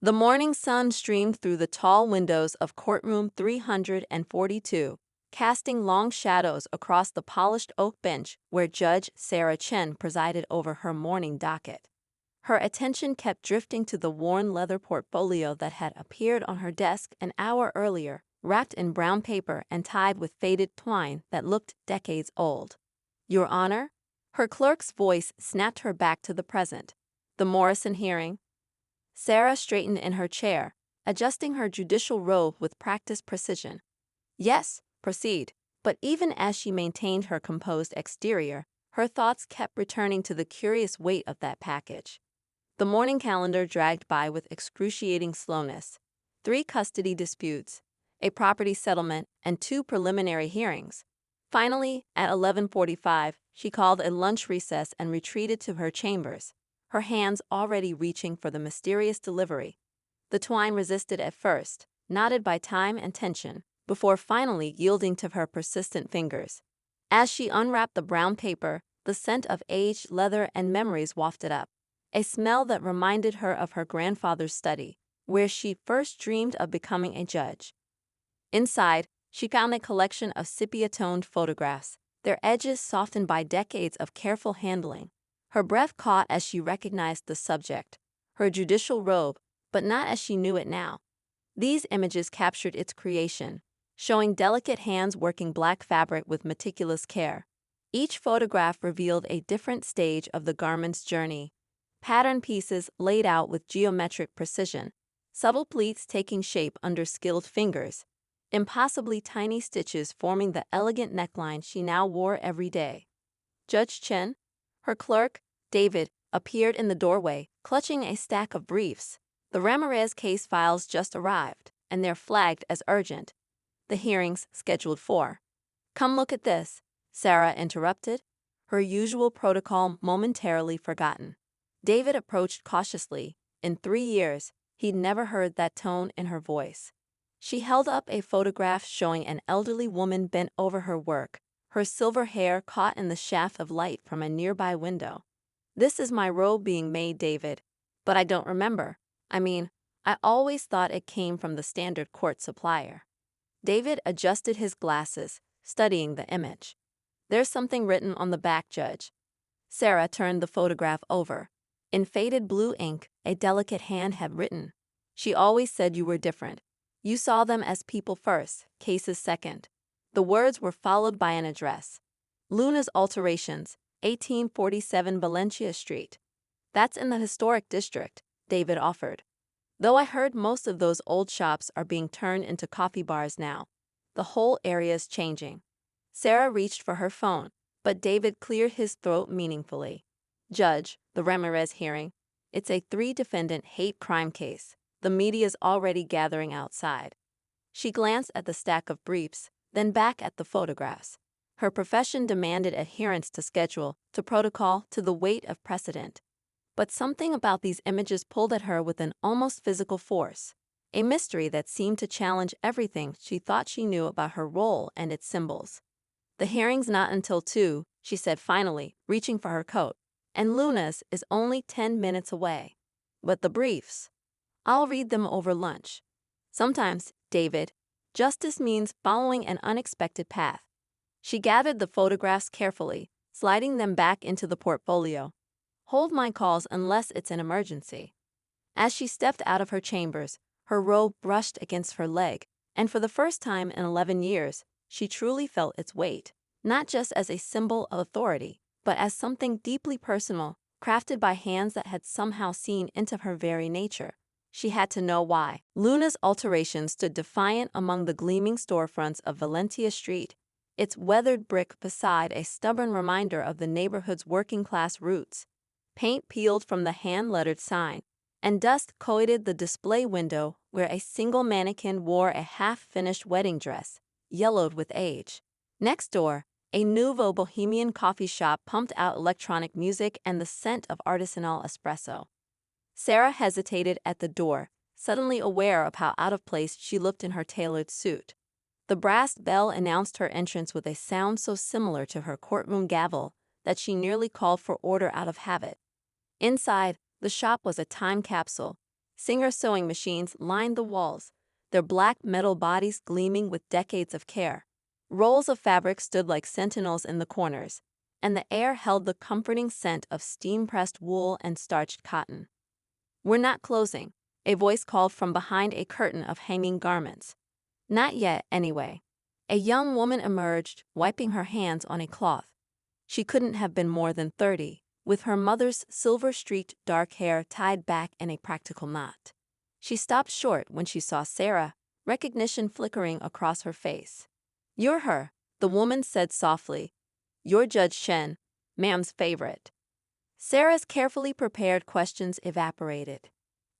The morning sun streamed through the tall windows of courtroom 342, casting long shadows across the polished oak bench where Judge Sarah Chen presided over her morning docket. Her attention kept drifting to the worn leather portfolio that had appeared on her desk an hour earlier, wrapped in brown paper and tied with faded twine that looked decades old. "Your Honor?" Her clerk's voice snapped her back to the present. "The Morrison hearing?" Sarah straightened in her chair, adjusting her judicial robe with practiced precision. "Yes, proceed." But even as she maintained her composed exterior, her thoughts kept returning to the curious weight of that package. The morning calendar dragged by with excruciating slowness. 3 custody disputes, a property settlement, and 2 preliminary hearings. Finally, at 11:45, she called a lunch recess and retreated to her chambers, her hands already reaching for the mysterious delivery. The twine resisted at first, knotted by time and tension, before finally yielding to her persistent fingers. As she unwrapped the brown paper, the scent of aged leather and memories wafted up, a smell that reminded her of her grandfather's study, where she first dreamed of becoming a judge. Inside, she found a collection of sepia-toned photographs, their edges softened by decades of careful handling. Her breath caught as she recognized the subject, her judicial robe, but not as she knew it now. These images captured its creation, showing delicate hands working black fabric with meticulous care. Each photograph revealed a different stage of the garment's journey. Pattern pieces laid out with geometric precision, subtle pleats taking shape under skilled fingers, impossibly tiny stitches forming the elegant neckline she now wore every day. Judge Chen, her clerk, David, appeared in the doorway, clutching a stack of briefs. The Ramirez case files just arrived, and they're flagged as urgent. The hearing's scheduled for. "Come look at this," Sarah interrupted, her usual protocol momentarily forgotten. David approached cautiously. In 3 years, he'd never heard that tone in her voice. She held up a photograph showing an elderly woman bent over her work, her silver hair caught in the shaft of light from a nearby window. "This is my robe being made, David. But I don't remember. I always thought it came from the standard court supplier." David adjusted his glasses, studying the image. "There's something written on the back, Judge." Sarah turned the photograph over. In faded blue ink, a delicate hand had written, "She always said you were different. You saw them as people first, cases second." The words were followed by an address. "Luna's Alterations, 1847 Valencia Street." "That's in the historic district," David offered. "Though I heard most of those old shops are being turned into coffee bars now. The whole area's changing." Sarah reached for her phone, but David cleared his throat meaningfully. "Judge, the Ramirez hearing. It's a 3-defendant hate crime case. The media's already gathering outside." She glanced at the stack of briefs, then back at the photographs. Her profession demanded adherence to schedule, to protocol, to the weight of precedent. But something about these images pulled at her with an almost physical force, a mystery that seemed to challenge everything she thought she knew about her role and its symbols. "The hearing's not until 2, she said finally, reaching for her coat, "and Luna's is only 10 minutes away. But the briefs, I'll read them over lunch." "Sometimes, David, justice means following an unexpected path." She gathered the photographs carefully, sliding them back into the portfolio. "Hold my calls unless it's an emergency." As she stepped out of her chambers, her robe brushed against her leg, and for the first time in 11 years, she truly felt its weight, not just as a symbol of authority, but as something deeply personal, crafted by hands that had somehow seen into her very nature. She had to know why. Luna's Alterations stood defiant among the gleaming storefronts of Valencia Street, its weathered brick facade a stubborn reminder of the neighborhood's working-class roots. Paint peeled from the hand-lettered sign, and dust coated the display window where a single mannequin wore a half-finished wedding dress, yellowed with age. Next door, a nouveau bohemian coffee shop pumped out electronic music and the scent of artisanal espresso. Sarah hesitated at the door, suddenly aware of how out of place she looked in her tailored suit. The brass bell announced her entrance with a sound so similar to her courtroom gavel that she nearly called for order out of habit. Inside, the shop was a time capsule, Singer sewing machines lined the walls, their black metal bodies gleaming with decades of care. Rolls of fabric stood like sentinels in the corners, and the air held the comforting scent of steam-pressed wool and starched cotton. "We're not closing," a voice called from behind a curtain of hanging garments. "Not yet, anyway." A young woman emerged, wiping her hands on a cloth. She couldn't have been more than 30, with her mother's silver-streaked dark hair tied back in a practical knot. She stopped short when she saw Sarah, recognition flickering across her face. "You're her," the woman said softly. "You're Judge Chen, ma'am's favorite." Sarah's carefully prepared questions evaporated.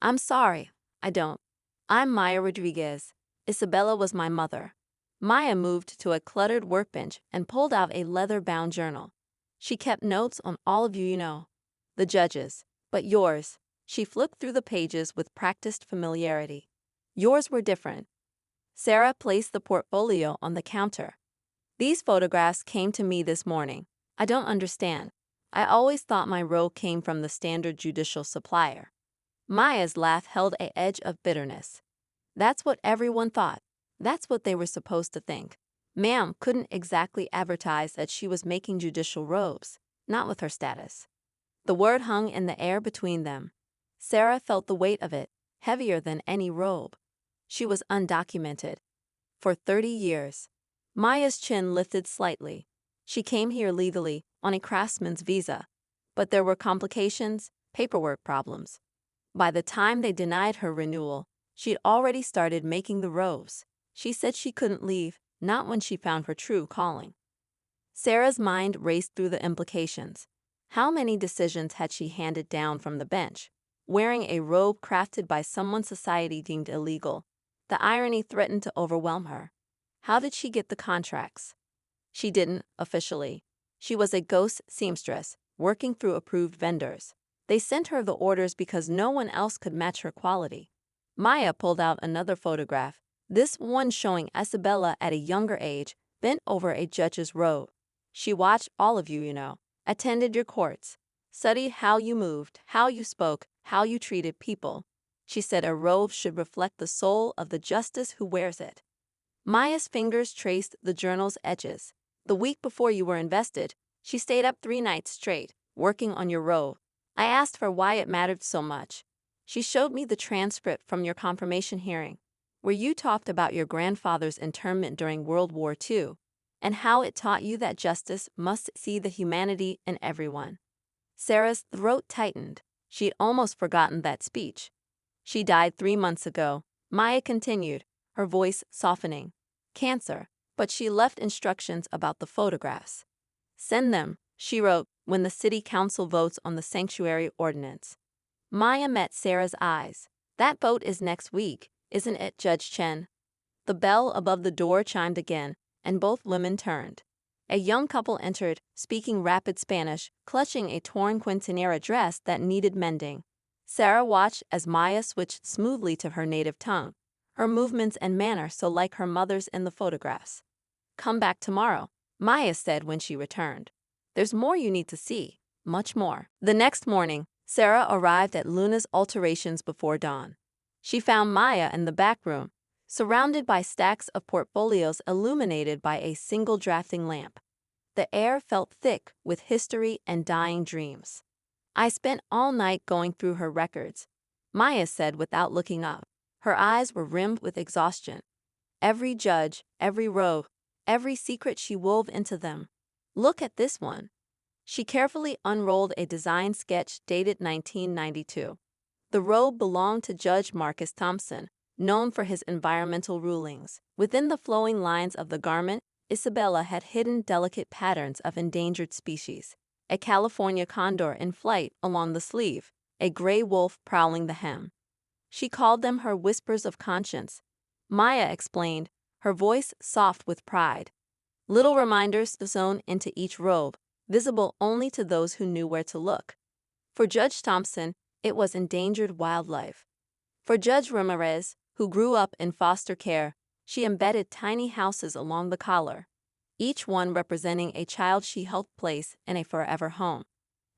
"I'm sorry, I don't. I'm Maya Rodriguez. Isabella was my mother." Maya moved to a cluttered workbench and pulled out a leather-bound journal. She kept notes on all of you, the judges. But yours. She flipped through the pages with practiced familiarity. "Yours were different." Sarah placed the portfolio on the counter. "These photographs came to me this morning. I don't understand. I always thought my row came from the standard judicial supplier." Maya's laugh held an edge of bitterness. "That's what everyone thought. That's what they were supposed to think. Ma'am couldn't exactly advertise that she was making judicial robes, not with her status." The word hung in the air between them. Sarah felt the weight of it, heavier than any robe. She was undocumented. For 30 years. Maya's chin lifted slightly. She came here legally, on a craftsman's visa. But there were complications, paperwork problems. By the time they denied her renewal, she'd already started making the robes. She said she couldn't leave, not when she found her true calling. Sarah's mind raced through the implications. How many decisions had she handed down from the bench? Wearing a robe crafted by someone society deemed illegal. The irony threatened to overwhelm her. How did she get the contracts? She didn't, officially. She was a ghost seamstress, working through approved vendors. They sent her the orders because no one else could match her quality. Maya pulled out another photograph, this one showing Isabella at a younger age, bent over a judge's robe. "She watched all of you, attended your courts, studied how you moved, how you spoke, how you treated people. She said a robe should reflect the soul of the justice who wears it." Maya's fingers traced the journal's edges. "The week before you were invested, she stayed up 3 nights straight, working on your robe. I asked her why it mattered so much. She showed me the transcript from your confirmation hearing, where you talked about your grandfather's internment during World War II, and how it taught you that justice must see the humanity in everyone." Sarah's throat tightened. She'd almost forgotten that speech. "She died 3 months ago," Maya continued, her voice softening. "Cancer, but she left instructions about the photographs. 'Send them,' she wrote, 'when the city council votes on the sanctuary ordinance.'" Maya met Sarah's eyes. "That vote is next week, isn't it, Judge Chen?" The bell above the door chimed again, and both women turned. A young couple entered, speaking rapid Spanish, clutching a torn quinceañera dress that needed mending. Sarah watched as Maya switched smoothly to her native tongue, her movements and manner so like her mother's in the photographs. "Come back tomorrow," Maya said when she returned. "There's more you need to see, much more." The next morning, Sarah arrived at Luna's alterations before dawn. She found Maya in the back room, surrounded by stacks of portfolios illuminated by a single drafting lamp. The air felt thick with history and dying dreams. "I spent all night going through her records," Maya said without looking up. Her eyes were rimmed with exhaustion. Every judge, every row, every secret she wove into them. "Look at this one." She carefully unrolled a design sketch dated 1992. The robe belonged to Judge Marcus Thompson, known for his environmental rulings. Within the flowing lines of the garment, Isabella had hidden delicate patterns of endangered species. A California condor in flight along the sleeve, a gray wolf prowling the hem. She called them her whispers of conscience. Maya explained, her voice soft with pride. Little reminders sewn into each robe, visible only to those who knew where to look. For Judge Thompson, it was endangered wildlife. For Judge Ramirez, who grew up in foster care, she embedded tiny houses along the collar, each one representing a child she helped place in a forever home.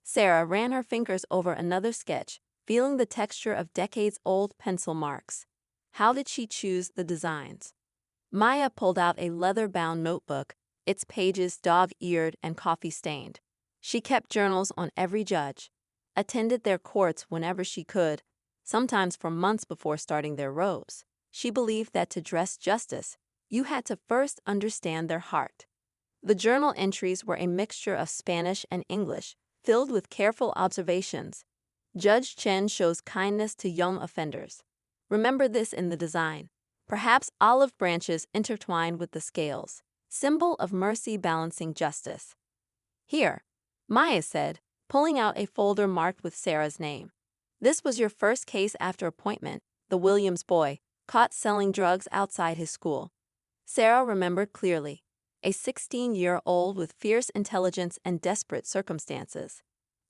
Sarah ran her fingers over another sketch, feeling the texture of decades-old pencil marks. How did she choose the designs? Maya pulled out a leather-bound notebook, its pages dog-eared and coffee-stained. She kept journals on every judge, attended their courts whenever she could, sometimes for months before starting their robes. She believed that to dress justice, you had to first understand their heart. The journal entries were a mixture of Spanish and English, filled with careful observations. Judge Chen shows kindness to young offenders. Remember this in the design. Perhaps olive branches intertwined with the scales, symbol of mercy balancing justice. Here, Maya said, pulling out a folder marked with Sarah's name. This was your first case after appointment, the Williams boy, caught selling drugs outside his school. Sarah remembered clearly, a 16-year-old with fierce intelligence and desperate circumstances.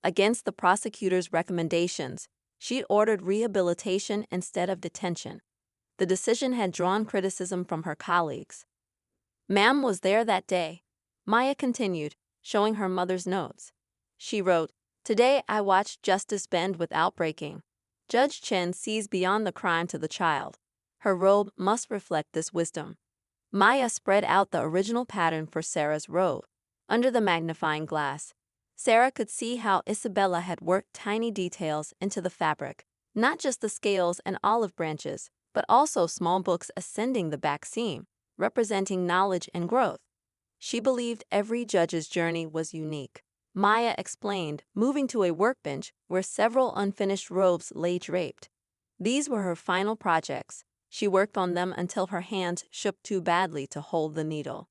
Against the prosecutor's recommendations, she'd ordered rehabilitation instead of detention. The decision had drawn criticism from her colleagues. Ma'am was there that day, Maya continued, showing her mother's notes. She wrote, "Today I watched justice bend without breaking." Judge Chen sees beyond the crime to the child. Her robe must reflect this wisdom. Maya spread out the original pattern for Sarah's robe. Under the magnifying glass, Sarah could see how Isabella had worked tiny details into the fabric, not just the scales and olive branches, but also small books ascending the back seam, representing knowledge and growth. She believed every judge's journey was unique. Maya explained, moving to a workbench where several unfinished robes lay draped. These were her final projects. She worked on them until her hands shook too badly to hold the needle.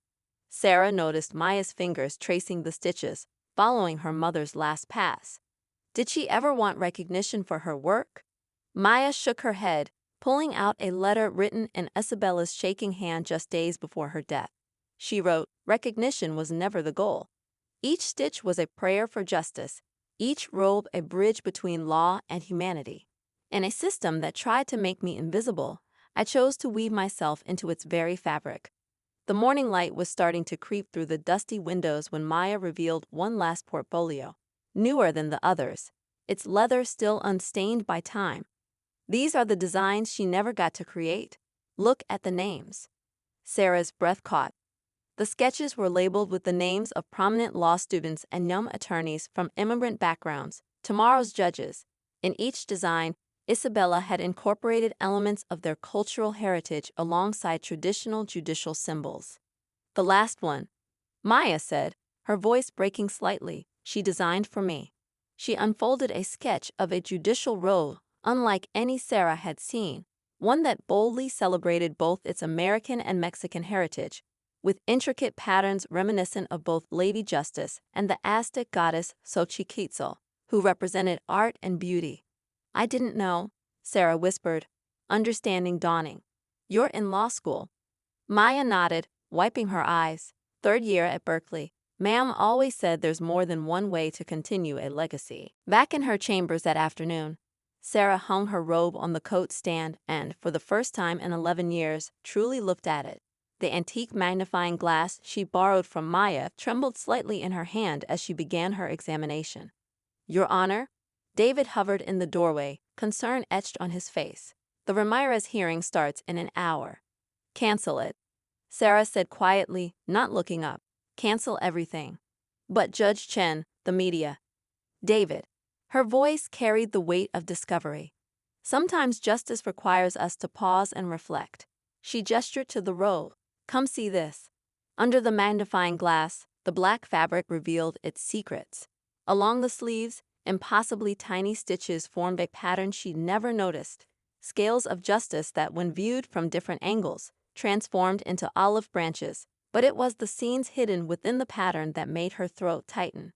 Sarah noticed Maya's fingers tracing the stitches, following her mother's last pass. Did she ever want recognition for her work? Maya shook her head, pulling out a letter written in Isabella's shaking hand just days before her death. She wrote, "Recognition was never the goal. Each stitch was a prayer for justice, each robe a bridge between law and humanity. In a system that tried to make me invisible, I chose to weave myself into its very fabric." The morning light was starting to creep through the dusty windows when Maya revealed one last portfolio, newer than the others, its leather still unstained by time. These are the designs she never got to create. Look at the names. Sarah's breath caught. The sketches were labeled with the names of prominent law students and young attorneys from immigrant backgrounds, tomorrow's judges. In each design, Isabella had incorporated elements of their cultural heritage alongside traditional judicial symbols. The last one, Maya said, her voice breaking slightly, she designed for me. She unfolded a sketch of a judicial robe unlike any Sarah had seen, one that boldly celebrated both its American and Mexican heritage, with intricate patterns reminiscent of both Lady Justice and the Aztec goddess Xochiquetzal, who represented art and beauty. "I didn't know," Sarah whispered, understanding dawning. "You're in law school." Maya nodded, wiping her eyes. "Third year at Berkeley. Ma'am always said there's more than one way to continue a legacy." Back in her chambers that afternoon, Sarah hung her robe on the coat stand and, for the first time in 11 years, truly looked at it. The antique magnifying glass she borrowed from Maya trembled slightly in her hand as she began her examination. "Your Honor?" David hovered in the doorway, concern etched on his face. "The Ramirez hearing starts in an hour." "Cancel it," Sarah said quietly, not looking up. "Cancel everything." "But Judge Chen, the media." "David." Her voice carried the weight of discovery. "Sometimes justice requires us to pause and reflect." She gestured to the robe. "Come see this." Under the magnifying glass, the black fabric revealed its secrets. Along the sleeves, impossibly tiny stitches formed a pattern she'd never noticed. Scales of justice that, when viewed from different angles, transformed into olive branches. But it was the scenes hidden within the pattern that made her throat tighten.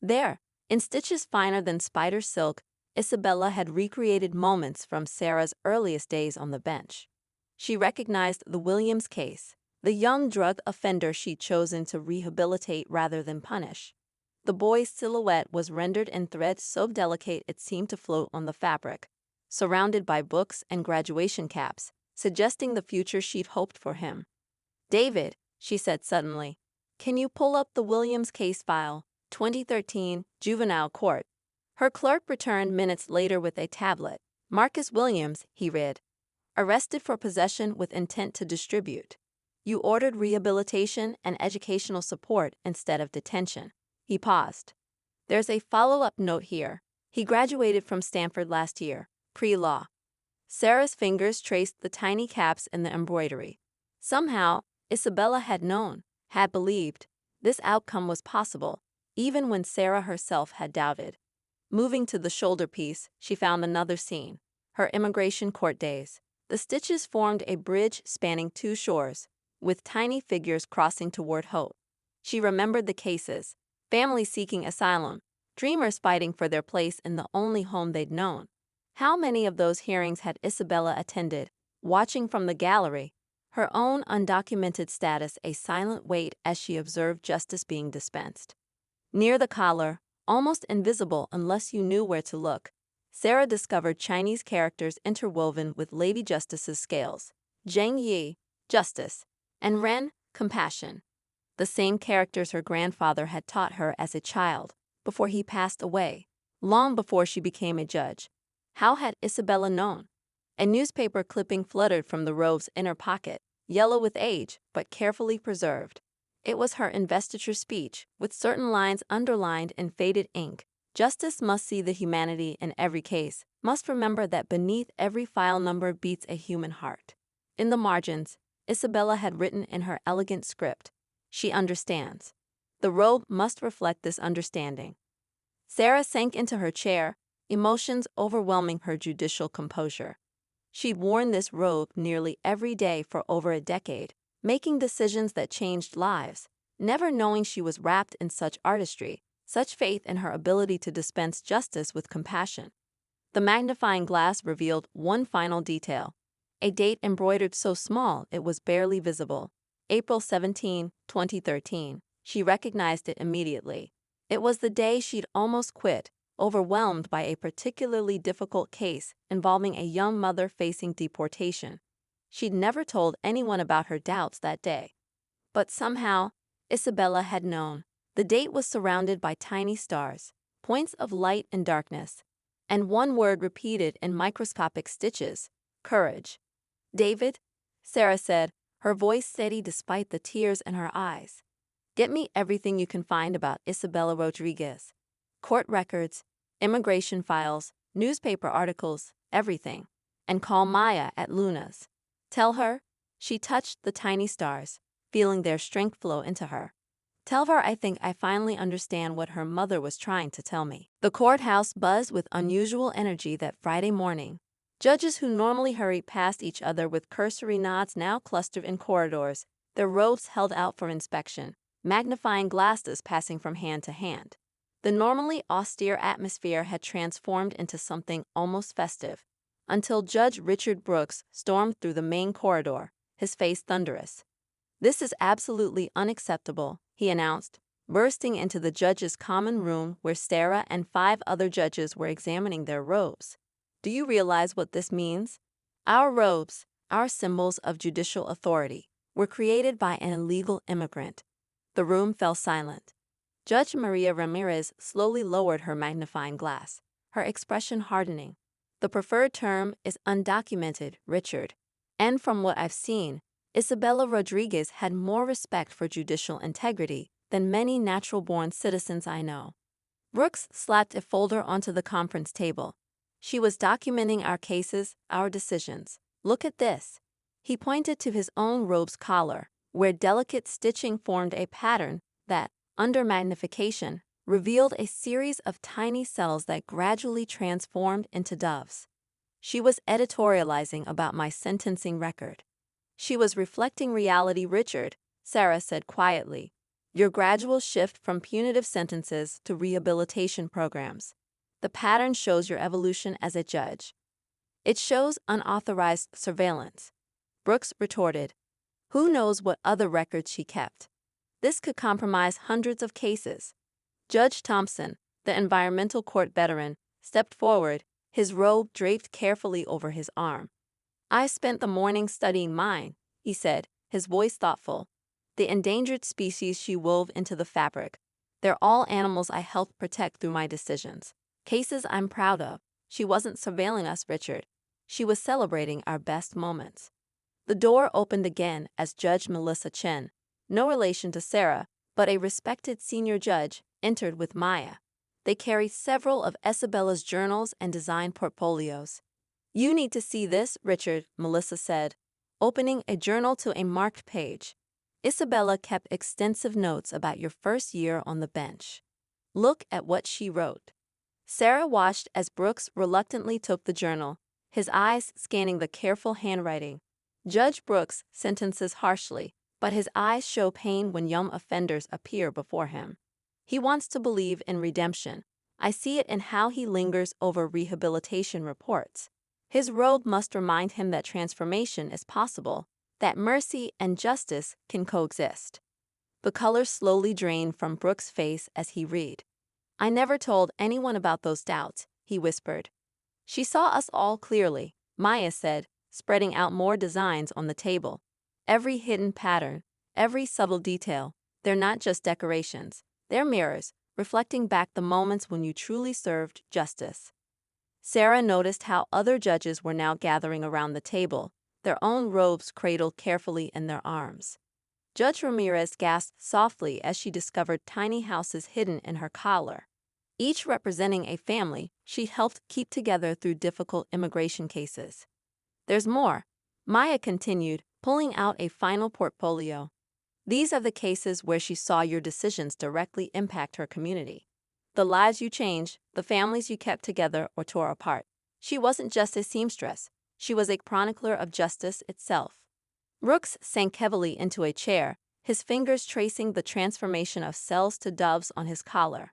There, in stitches finer than spider silk, Isabella had recreated moments from Sarah's earliest days on the bench. She recognized the Williams case, the young drug offender she'd chosen to rehabilitate rather than punish. The boy's silhouette was rendered in thread so delicate it seemed to float on the fabric, surrounded by books and graduation caps, suggesting the future she'd hoped for him. "David," she said suddenly, "can you pull up the Williams case file, 2013, Juvenile Court?" Her clerk returned minutes later with a tablet. Marcus Williams, he read. Arrested for possession with intent to distribute. You ordered rehabilitation and educational support instead of detention. He paused. There's a follow-up note here. He graduated from Stanford last year, pre-law. Sarah's fingers traced the tiny caps in the embroidery. Somehow, Isabella had known, had believed, this outcome was possible, even when Sarah herself had doubted. Moving to the shoulder piece, she found another scene, her immigration court days. The stitches formed a bridge spanning two shores, with tiny figures crossing toward hope. She remembered the cases, families seeking asylum, dreamers fighting for their place in the only home they'd known. How many of those hearings had Isabella attended, watching from the gallery, her own undocumented status a silent weight as she observed justice being dispensed? Near the collar, almost invisible unless you knew where to look, Sarah discovered Chinese characters interwoven with Lady Justice's scales. Zheng Yi, justice, and Ren, compassion. The same characters her grandfather had taught her as a child, before he passed away, long before she became a judge. How had Isabella known? A newspaper clipping fluttered from the robe's inner pocket, yellow with age, but carefully preserved. It was her investiture speech, with certain lines underlined in faded ink. Justice must see the humanity in every case, must remember that beneath every file number beats a human heart. In the margins, Isabella had written in her elegant script, she understands. The robe must reflect this understanding. Sarah sank into her chair, emotions overwhelming her judicial composure. She'd worn this robe nearly every day for over a decade, making decisions that changed lives, never knowing she was wrapped in such artistry, such faith in her ability to dispense justice with compassion. The magnifying glass revealed one final detail, a date embroidered so small it was barely visible. April 17, 2013. She recognized it immediately. It was the day she'd almost quit, overwhelmed by a particularly difficult case involving a young mother facing deportation. She'd never told anyone about her doubts that day. But somehow, Isabella had known. The date was surrounded by tiny stars, points of light and darkness, and one word repeated in microscopic stitches, courage. David, Sarah said, her voice steady despite the tears in her eyes. Get me everything you can find about Isabella Rodriguez. Court records, immigration files, newspaper articles, everything. And call Maya at Luna's. Tell her, she touched the tiny stars, feeling their strength flow into her. Tell her I think I finally understand what her mother was trying to tell me. The courthouse buzzed with unusual energy that Friday morning. Judges who normally hurried past each other with cursory nods now clustered in corridors, their robes held out for inspection, magnifying glasses passing from hand to hand. The normally austere atmosphere had transformed into something almost festive, until Judge Richard Brooks stormed through the main corridor, his face thunderous. "This is absolutely unacceptable," he announced, bursting into the judge's common room where Sarah and 5 other judges were examining their robes. "Do you realize what this means? Our robes, our symbols of judicial authority, were created by an illegal immigrant." The room fell silent. Judge Maria Ramirez slowly lowered her magnifying glass, her expression hardening. "The preferred term is undocumented, Richard. And from what I've seen, Isabella Rodriguez had more respect for judicial integrity than many natural-born citizens I know." Brooks slapped a folder onto the conference table. "She was documenting our cases, our decisions. Look at this." He pointed to his own robe's collar, where delicate stitching formed a pattern that, under magnification, revealed a series of tiny cells that gradually transformed into doves. She was editorializing about my sentencing record. "She was reflecting reality, Richard," Sarah said quietly. "Your gradual shift from punitive sentences to rehabilitation programs. The pattern shows your evolution as a judge. It shows unauthorized surveillance." Brooks retorted, "Who knows what other records she kept? This could compromise hundreds of cases." Judge Thompson, the environmental court veteran, stepped forward, his robe draped carefully over his arm. "I spent the morning studying mine," he said, his voice thoughtful. "The endangered species she wove into the fabric. They're all animals I helped protect through my decisions. Cases I'm proud of. She wasn't surveilling us, Richard. She was celebrating our best moments. The door opened again as Judge Melissa Chen, no relation to Sarah, but a respected senior judge, entered with Maya. They carried several of Isabella's journals and design portfolios. You need to see this, Richard, Melissa said, opening a journal to a marked page. Isabella kept extensive notes about your first year on the bench. Look at what she wrote. Sarah watched as Brooks reluctantly took the journal, his eyes scanning the careful handwriting. Judge Brooks sentences harshly, but his eyes show pain when young offenders appear before him. He wants to believe in redemption. I see it in how he lingers over rehabilitation reports. His robe must remind him that transformation is possible, that mercy and justice can coexist. The color slowly drained from Brooks' face as he read. I never told anyone about those doubts, he whispered. She saw us all clearly, Maya said, spreading out more designs on the table. Every hidden pattern, every subtle detail, they're not just decorations. They're mirrors, reflecting back the moments when you truly served justice. Sarah noticed how other judges were now gathering around the table, their own robes cradled carefully in their arms. Judge Ramirez gasped softly as she discovered tiny houses hidden in her collar. Each representing a family she helped keep together through difficult immigration cases. There's more, Maya continued, pulling out a final portfolio. These are the cases where she saw your decisions directly impact her community. The lives you changed, the families you kept together or tore apart. She wasn't just a seamstress. She was a chronicler of justice itself. Brooks sank heavily into a chair, his fingers tracing the transformation of cells to doves on his collar.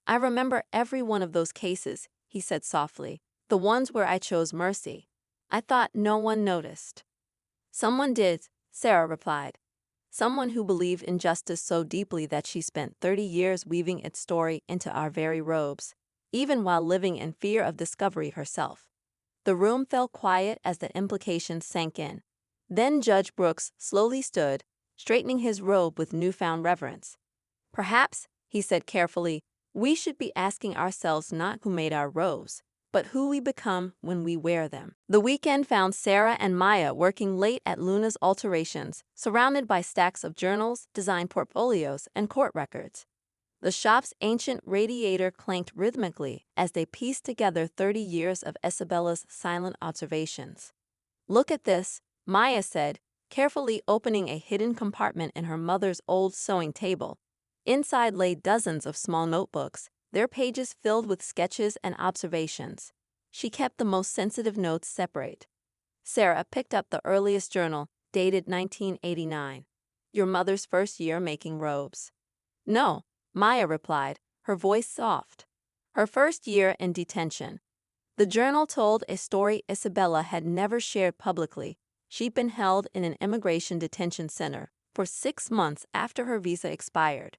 I remember every one of those cases, he said softly, the ones where I chose mercy. I thought no one noticed. Someone did, Sarah replied. Someone who believed in justice so deeply that she spent 30 years weaving its story into our very robes, even while living in fear of discovery herself. The room fell quiet as the implications sank in. Then Judge Brooks slowly stood, straightening his robe with newfound reverence. Perhaps, he said carefully, we should be asking ourselves not who made our robes, but who we become when we wear them. The weekend found Sarah and Maya working late at Luna's alterations, surrounded by stacks of journals, design portfolios, and court records. The shop's ancient radiator clanked rhythmically as they pieced together 30 years of Isabella's silent observations. Look at this, Maya said, carefully opening a hidden compartment in her mother's old sewing table. Inside lay dozens of small notebooks, their pages filled with sketches and observations. She kept the most sensitive notes separate. Sarah picked up the earliest journal, dated 1989. Your mother's first year making robes. No, Maya replied, her voice soft. Her first year in detention. The journal told a story Isabella had never shared publicly. She'd been held in an immigration detention center for 6 months after her visa expired.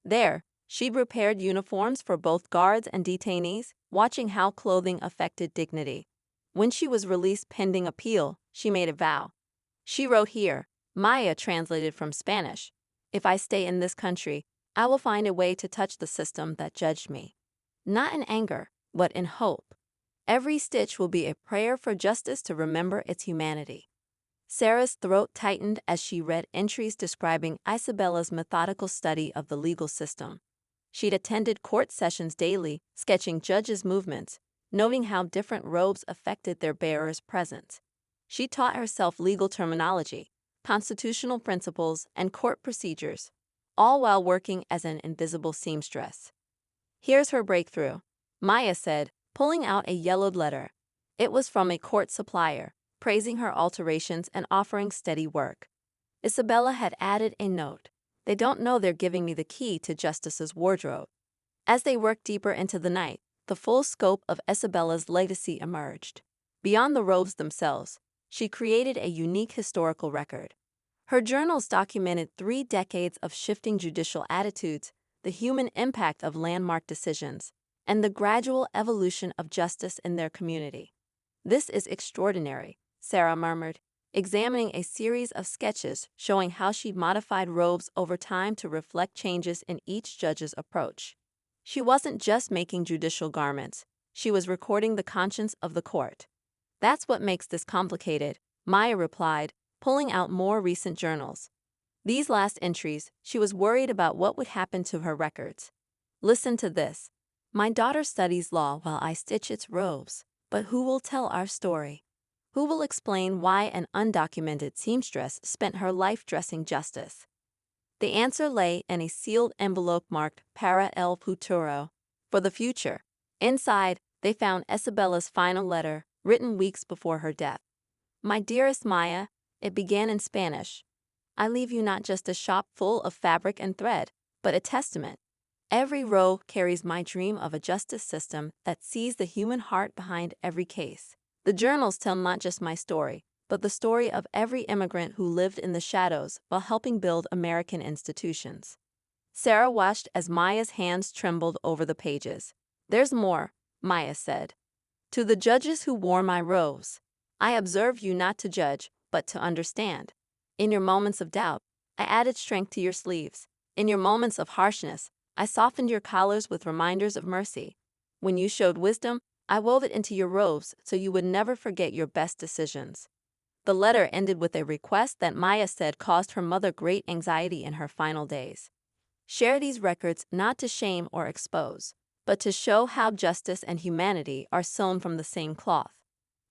There, she'd repaired uniforms for both guards and detainees, watching how clothing affected dignity. When she was released pending appeal, she made a vow. She wrote here, Maya translated from Spanish, if I stay in this country, I will find a way to touch the system that judged me. Not in anger, but in hope. Every stitch will be a prayer for justice to remember its humanity. Sarah's throat tightened as she read entries describing Isabella's methodical study of the legal system. She'd attended court sessions daily, sketching judges' movements, noting how different robes affected their bearers' presence. She taught herself legal terminology, constitutional principles, and court procedures, all while working as an invisible seamstress. Here's her breakthrough, Maya said, pulling out a yellowed letter. It was from a court supplier, praising her alterations and offering steady work. Isabella had added a note. They don't know they're giving me the key to Justice's wardrobe. As they worked deeper into the night, the full scope of Isabella's legacy emerged. Beyond the robes themselves, she created a unique historical record. Her journals documented 3 decades of shifting judicial attitudes, the human impact of landmark decisions, and the gradual evolution of justice in their community. This is extraordinary, Sarah murmured, examining a series of sketches showing how she'd modified robes over time to reflect changes in each judge's approach. She wasn't just making judicial garments, She was recording the conscience of the court. That's what makes this complicated, Maya replied, pulling out more recent journals. These last entries, she was worried about what would happen to her records. Listen to this. My daughter studies law while I stitch its robes. But who will tell our story? Who will explain why an undocumented seamstress spent her life dressing justice? The answer lay in a sealed envelope marked Para el Futuro, for the future. Inside, they found Isabella's final letter, written weeks before her death. My dearest Maya, it began in Spanish. I leave you not just a shop full of fabric and thread, but a testament. Every row carries my dream of a justice system that sees the human heart behind every case. The journals tell not just my story, but the story of every immigrant who lived in the shadows while helping build American institutions. Sarah watched as Maya's hands trembled over the pages. There's more, Maya said. To the judges who wore my robes, I observe you not to judge, but to understand. In your moments of doubt, I added strength to your sleeves. In your moments of harshness, I softened your collars with reminders of mercy. When you showed wisdom, I wove it into your robes so you would never forget your best decisions. The letter ended with a request that Maya said caused her mother great anxiety in her final days. Share these records not to shame or expose, but to show how justice and humanity are sewn from the same cloth.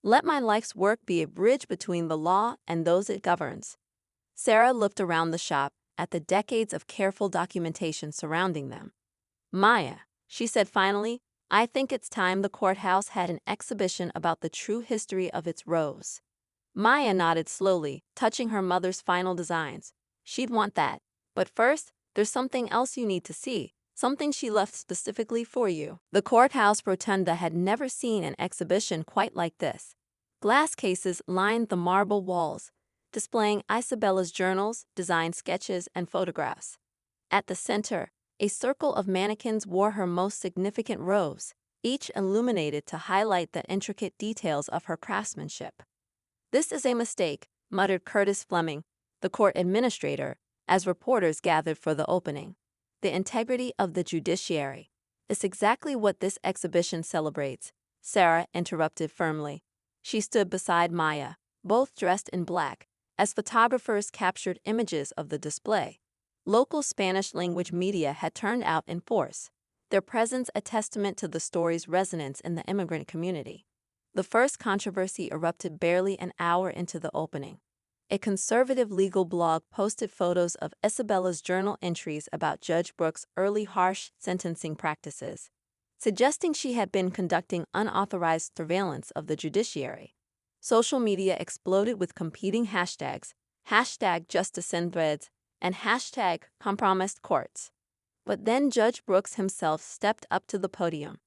Let my life's work be a bridge between the law and those it governs. Sarah looked around the shop at the decades of careful documentation surrounding them. Maya, she said finally, I think it's time the courthouse had an exhibition about the true history of its robes. Maya nodded slowly, touching her mother's final designs. She'd want that. But first, there's something else you need to see, something she left specifically for you. The courthouse rotunda had never seen an exhibition quite like this. Glass cases lined the marble walls, displaying Isabella's journals, design sketches, and photographs. At the center, a circle of mannequins wore her most significant robes, each illuminated to highlight the intricate details of her craftsmanship. This is a mistake, muttered Curtis Fleming, the court administrator, as reporters gathered for the opening. The integrity of the judiciary is exactly what this exhibition celebrates, Sarah interrupted firmly. She stood beside Maya, both dressed in black, as photographers captured images of the display. Local Spanish-language media had turned out in force, their presence a testament to the story's resonance in the immigrant community. The first controversy erupted barely an hour into the opening. A conservative legal blog posted photos of Isabella's journal entries about Judge Brooks' early harsh sentencing practices, suggesting she had been conducting unauthorized surveillance of the judiciary. Social media exploded with competing hashtags, #JusticeInThreads and #CompromisedCourts. But then Judge Brooks himself stepped up to the podium.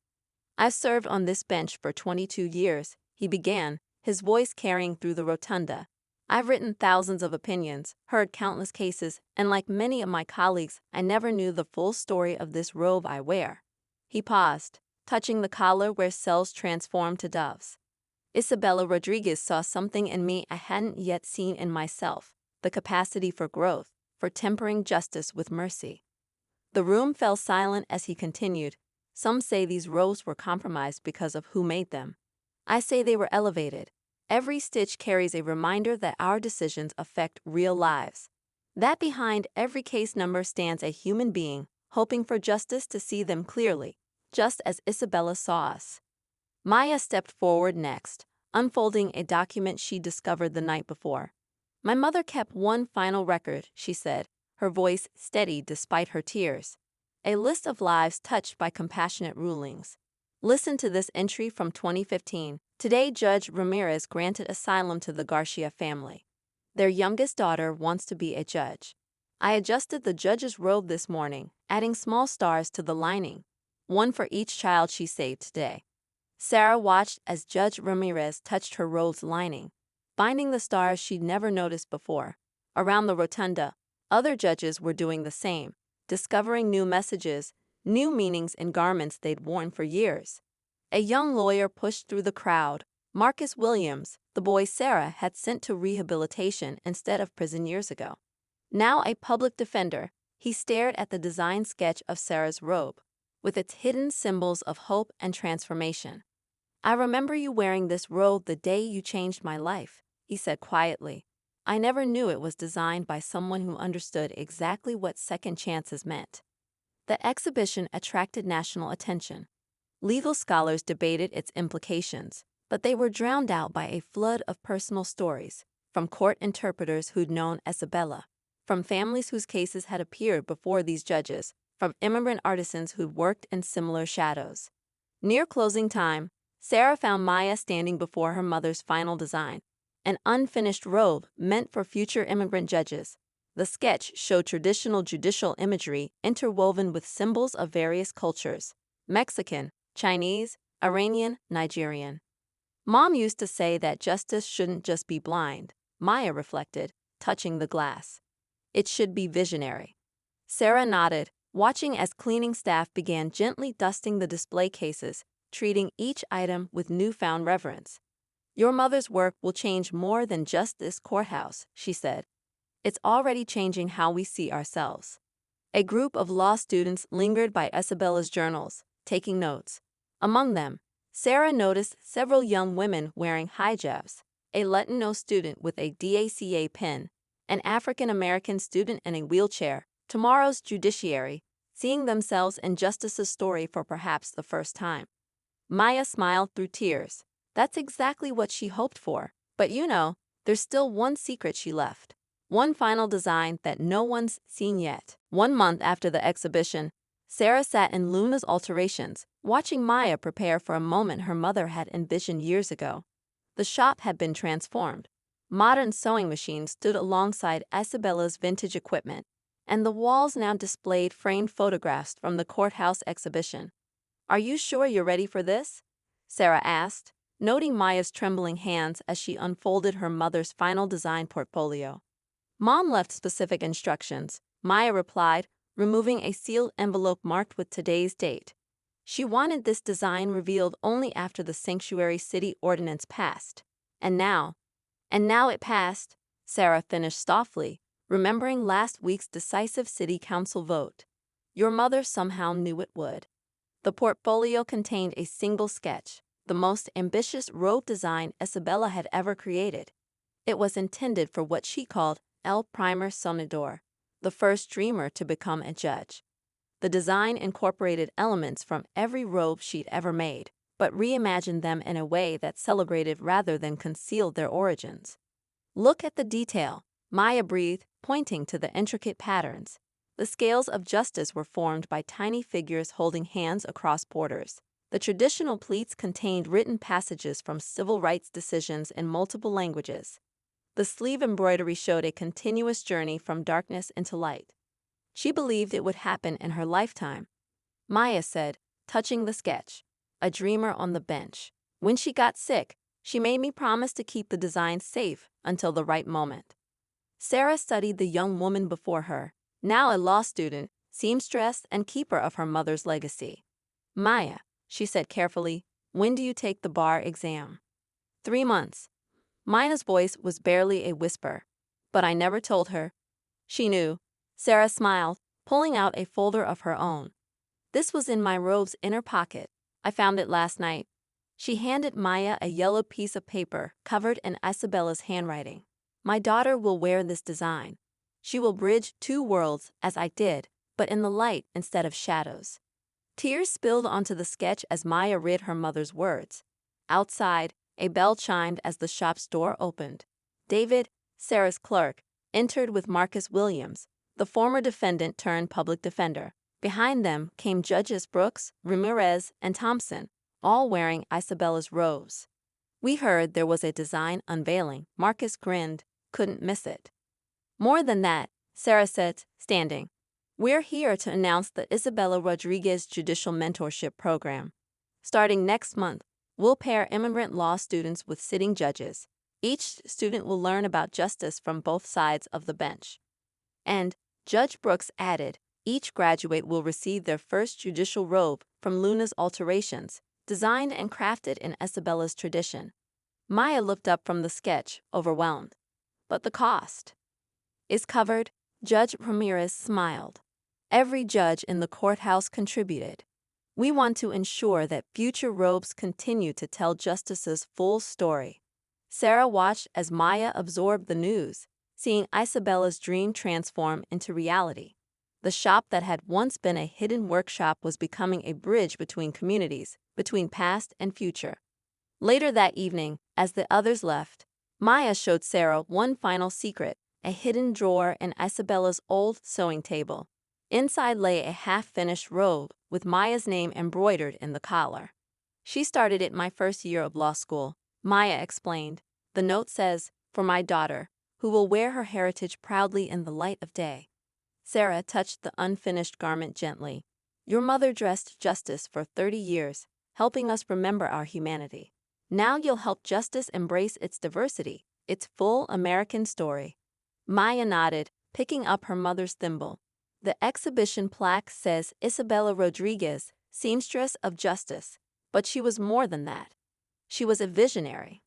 I've served on this bench for 22 years, he began, his voice carrying through the rotunda. I've written thousands of opinions, heard countless cases, and like many of my colleagues, I never knew the full story of this robe I wear. He paused, touching the collar where cells transformed to doves. Isabella Rodriguez saw something in me I hadn't yet seen in myself, the capacity for growth, for tempering justice with mercy. The room fell silent as he continued. Some say these robes were compromised because of who made them. I say they were elevated. Every stitch carries a reminder that our decisions affect real lives. That behind every case number stands a human being, hoping for justice to see them clearly, just as Isabella saw us. Maya stepped forward next, unfolding a document she discovered the night before. My mother kept one final record, she said, her voice steady despite her tears. A list of lives touched by compassionate rulings. Listen to this entry from 2015. Today, Judge Ramirez granted asylum to the Garcia family. Their youngest daughter wants to be a judge. I adjusted the judge's robe this morning, adding small stars to the lining, one for each child she saved today. Sarah watched as Judge Ramirez touched her robe's lining, finding the stars she'd never noticed before. Around the rotunda, other judges were doing the same, discovering new messages, new meanings in garments they'd worn for years. A young lawyer pushed through the crowd, Marcus Williams, the boy Sarah had sent to rehabilitation instead of prison years ago. Now a public defender, he stared at the design sketch of Sarah's robe. with its hidden symbols of hope and transformation. "I remember you wearing this robe the day you changed my life," he said quietly. "I never knew it was designed by someone who understood exactly what second chances meant." The exhibition attracted national attention. Legal scholars debated its implications, but they were drowned out by a flood of personal stories, from court interpreters who'd known Isabella, from families whose cases had appeared before these judges, from immigrant artisans who'd worked in similar shadows. Near closing time, Sarah found Maya standing before her mother's final design, an unfinished robe meant for future immigrant judges. The sketch showed traditional judicial imagery interwoven with symbols of various cultures: Mexican, Chinese, Iranian, Nigerian. "Mom used to say that justice shouldn't just be blind," Maya reflected, touching the glass. "It should be visionary." Sarah nodded, watching as cleaning staff began gently dusting the display cases, treating each item with newfound reverence. "Your mother's work will change more than just this courthouse," she said. "It's already changing how we see ourselves." A group of law students lingered by Isabella's journals, taking notes. Among them, Sarah noticed several young women wearing hijabs, a Latino student with a DACA pin, an African-American student in a wheelchair, tomorrow's judiciary, seeing themselves in Justice's story for perhaps the first time. Maya smiled through tears. That's exactly what she hoped for. But there's still one secret she left. One final design that no one's seen yet. 1 month after the exhibition, Sarah sat in Luna's alterations, watching Maya prepare for a moment her mother had envisioned years ago. The shop had been transformed. Modern sewing machines stood alongside Isabella's vintage equipment, and the walls now displayed framed photographs from the courthouse exhibition. "Are you sure you're ready for this?" Sarah asked, noting Maya's trembling hands as she unfolded her mother's final design portfolio. "Mom left specific instructions," Maya replied, removing a sealed envelope marked with today's date. "She wanted this design revealed only after the sanctuary city ordinance passed. And now it passed," Sarah finished softly, remembering last week's decisive city council vote. "Your mother somehow knew it would." The portfolio contained a single sketch, the most ambitious robe design Isabella had ever created. It was intended for what she called El Primer Sonador, the first dreamer to become a judge. The design incorporated elements from every robe she'd ever made, but reimagined them in a way that celebrated rather than concealed their origins. "Look at the detail," Maya breathed, pointing to the intricate patterns. The scales of justice were formed by tiny figures holding hands across borders. The traditional pleats contained written passages from civil rights decisions in multiple languages. The sleeve embroidery showed a continuous journey from darkness into light. She believed it would happen in her lifetime, Maya said, touching the sketch. "A dreamer on the bench. When she got sick, she made me promise to keep the design safe until the right moment." Sarah studied the young woman before her, now a law student, seamstress, and keeper of her mother's legacy. "Maya," she said carefully, "when do you take the bar exam?" 3 months. Maya's voice was barely a whisper. "But I never told her." She knew. Sarah smiled, pulling out a folder of her own. "This was in my robe's inner pocket. I found it last night." She handed Maya a yellow piece of paper covered in Isabella's handwriting. "My daughter will wear this design. She will bridge two worlds as I did, but in the light instead of shadows." Tears spilled onto the sketch as Maya read her mother's words. Outside, a bell chimed as the shop's door opened. David, Sarah's clerk, entered with Marcus Williams, the former defendant turned public defender. Behind them came Judges Brooks, Ramirez, and Thompson, all wearing Isabella's robes. "We heard there was a design unveiling." Marcus grinned. "Couldn't miss it." "More than that," Sarah said, standing. "We're here to announce the Isabella Rodriguez Judicial Mentorship Program. Starting next month, we'll pair immigrant law students with sitting judges. Each student will learn about justice from both sides of the bench." And, Judge Brooks added, "each graduate will receive their first judicial robe from Luna's alterations, designed and crafted in Isabella's tradition." Maya looked up from the sketch, overwhelmed. "But the cost is covered." Judge Ramirez smiled. "Every judge in the courthouse contributed." We want to ensure that future robes continue to tell Justice's full story. Sarah watched as Maya absorbed the news, seeing Isabella's dream transform into reality. The shop that had once been a hidden workshop was becoming a bridge between communities, between past and future. Later that evening, as the others left, Maya showed Sarah one final secret, a hidden drawer in Isabella's old sewing table. Inside lay a half-finished robe with Maya's name embroidered in the collar. "She started it my first year of law school," Maya explained. "The note says, 'For my daughter, who will wear her heritage proudly in the light of day.'" Sarah touched the unfinished garment gently. "Your mother dressed justice for 30 years, helping us remember our humanity. Now you'll help justice embrace its diversity, its full American story." Maya nodded, picking up her mother's thimble. The exhibition plaque says Isabella Rodriguez, seamstress of justice, but she was more than that. She was a visionary.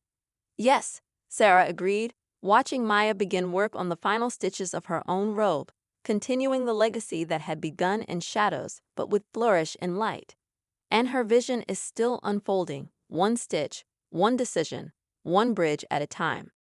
"Yes," Sarah agreed, watching Maya begin work on the final stitches of her own robe, continuing the legacy that had begun in shadows but would flourish in light. And her vision is still unfolding, one stitch, one decision, one bridge at a time.